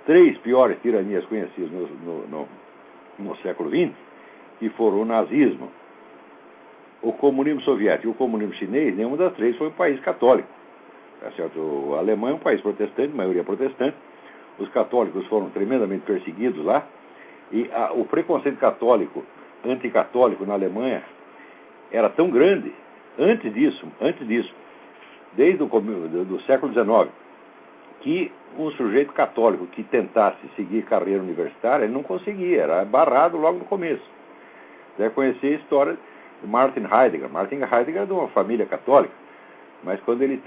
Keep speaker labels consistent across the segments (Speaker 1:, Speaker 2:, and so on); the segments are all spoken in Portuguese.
Speaker 1: três piores tiranias conhecidas no século XX, que foram o nazismo, o comunismo soviético e o comunismo chinês, nenhuma das três foi um país católico. Tá certo? A Alemanha é um país protestante, maioria protestante. Os católicos foram tremendamente perseguidos lá. E o preconceito católico, anticatólico na Alemanha era tão grande, antes disso, desde do século XIX, que um sujeito católico que tentasse seguir carreira universitária, ele não conseguia, era barrado logo no começo. Deve conhecer a história de Martin Heidegger. Martin Heidegger é de uma família católica, mas quando ele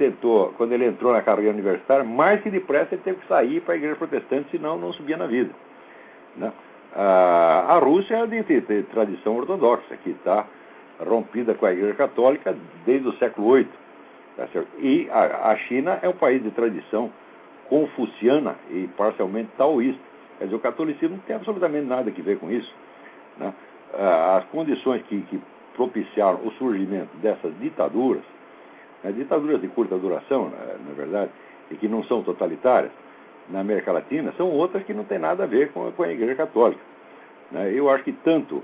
Speaker 1: entrou na carreira universitária, mais que depressa ele teve que sair para a igreja protestante, senão não subia na vida, né? A Rússia é de tradição ortodoxa, que está rompida com a igreja católica desde o século VIII. Tá certo? E a China é um país de tradição confuciana e parcialmente taoísta. Quer dizer, o catolicismo não tem absolutamente nada a ver com isso, né? As condições que propiciaram o surgimento dessas ditaduras, né, ditaduras de curta duração, na verdade, e que não são totalitárias, na América Latina, são outras que não têm nada a ver com a Igreja Católica, né? Eu acho que tanto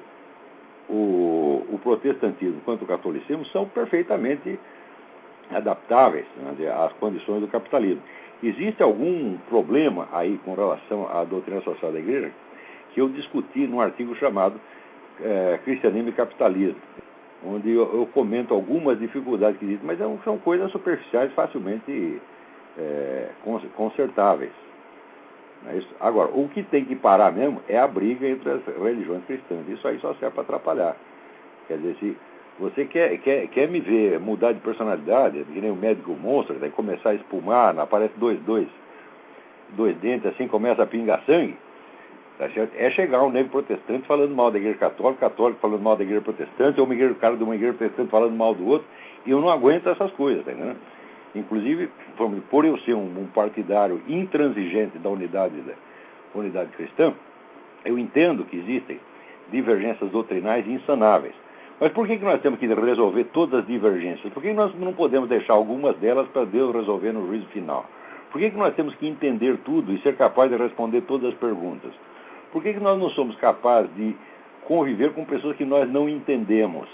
Speaker 1: o protestantismo quanto o catolicismo são perfeitamente adaptáveis, né, às condições do capitalismo. Existe algum problema aí com relação à doutrina social da Igreja que eu discuti num artigo chamado Cristianismo e Capitalismo, onde eu comento algumas dificuldades que existem, mas são coisas superficiais facilmente consertáveis. Agora, o que tem que parar mesmo é a briga entre as religiões cristãs. Isso aí só serve para atrapalhar. Quer dizer, se você quer me ver mudar de personalidade, que nem o médico monstro, daí começar a espumar, aparece dois dentes, assim começa a pingar sangue, tá certo? É chegar um negro protestante falando mal da igreja católica, católico falando mal da igreja protestante, ou um cara de uma igreja protestante falando mal do outro, e eu não aguento essas coisas, tá entendendo? Inclusive, por eu ser um partidário intransigente da unidade cristã, eu entendo que existem divergências doutrinais insanáveis. Mas por que nós temos que resolver todas as divergências? Por que nós não podemos deixar algumas delas para Deus resolver no juízo final? Por que nós temos que entender tudo e ser capaz de responder todas as perguntas? Por que nós não somos capazes de conviver com pessoas que nós não entendemos?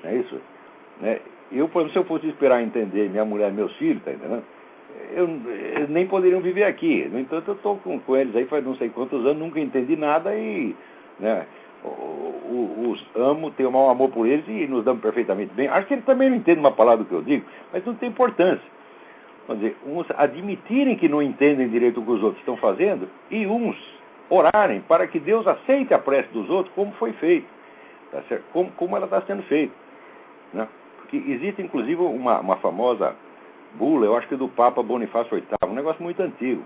Speaker 1: Não é isso? Né? Eu, se eu fosse esperar entender minha mulher e meus filhos, tá entendendo? Eles nem poderiam viver aqui. No entanto, eu estou com eles aí faz não sei quantos anos, nunca entendi nada e, né, os amo, tenho o maior amor por eles e nos damos perfeitamente bem. Acho que eles também não entendem uma palavra do que eu digo, mas não tem importância. Vamos dizer, uns admitirem que não entendem direito o que os outros estão fazendo e uns orarem para que Deus aceite a prece dos outros como foi feito, tá certo? Como ela está sendo feita, né? Porque existe, inclusive, uma famosa bula, eu acho que do Papa Bonifácio VIII, um negócio muito antigo,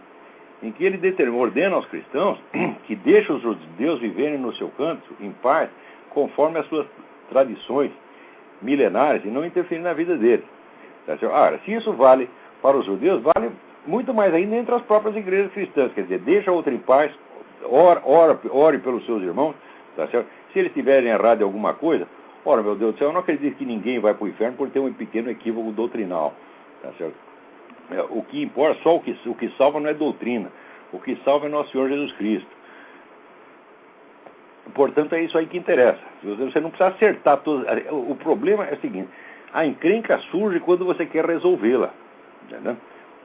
Speaker 1: em que ele ordena aos cristãos que deixem os judeus viverem no seu canto, em paz, conforme as suas tradições milenares, e não interferir na vida deles. Tá certo? Ora, se isso vale para os judeus, vale muito mais ainda entre as próprias igrejas cristãs. Quer dizer, deixa outra em paz, ore pelos seus irmãos, tá certo? Se eles tiverem errado em alguma coisa, ora, meu Deus do céu, eu não acredito que ninguém vai para o inferno por ter um pequeno equívoco doutrinal, tá certo? O que importa, só o que salva não é doutrina, o que salva é nosso Senhor Jesus Cristo. Portanto, é isso aí que interessa. Você não precisa acertar todos. O problema é o seguinte: a encrenca surge quando você quer resolvê-la, entendeu?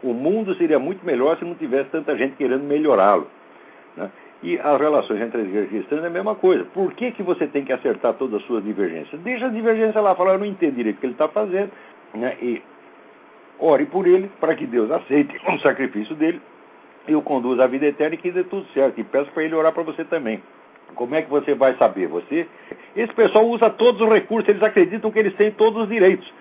Speaker 1: O mundo seria muito melhor se não tivesse tanta gente querendo melhorá-lo, né? E as relações entre as igrejas cristãs é a mesma coisa. Por que você tem que acertar todas as suas divergências? Deixa as divergências lá, fala, eu não entendo direito o que ele está fazendo, né? E ore por ele, para que Deus aceite o sacrifício dele e o conduza à vida eterna e que dê tudo certo. E peço para ele orar para você também. Como é que você vai saber? Esse pessoal usa todos os recursos, eles acreditam que eles têm todos os direitos.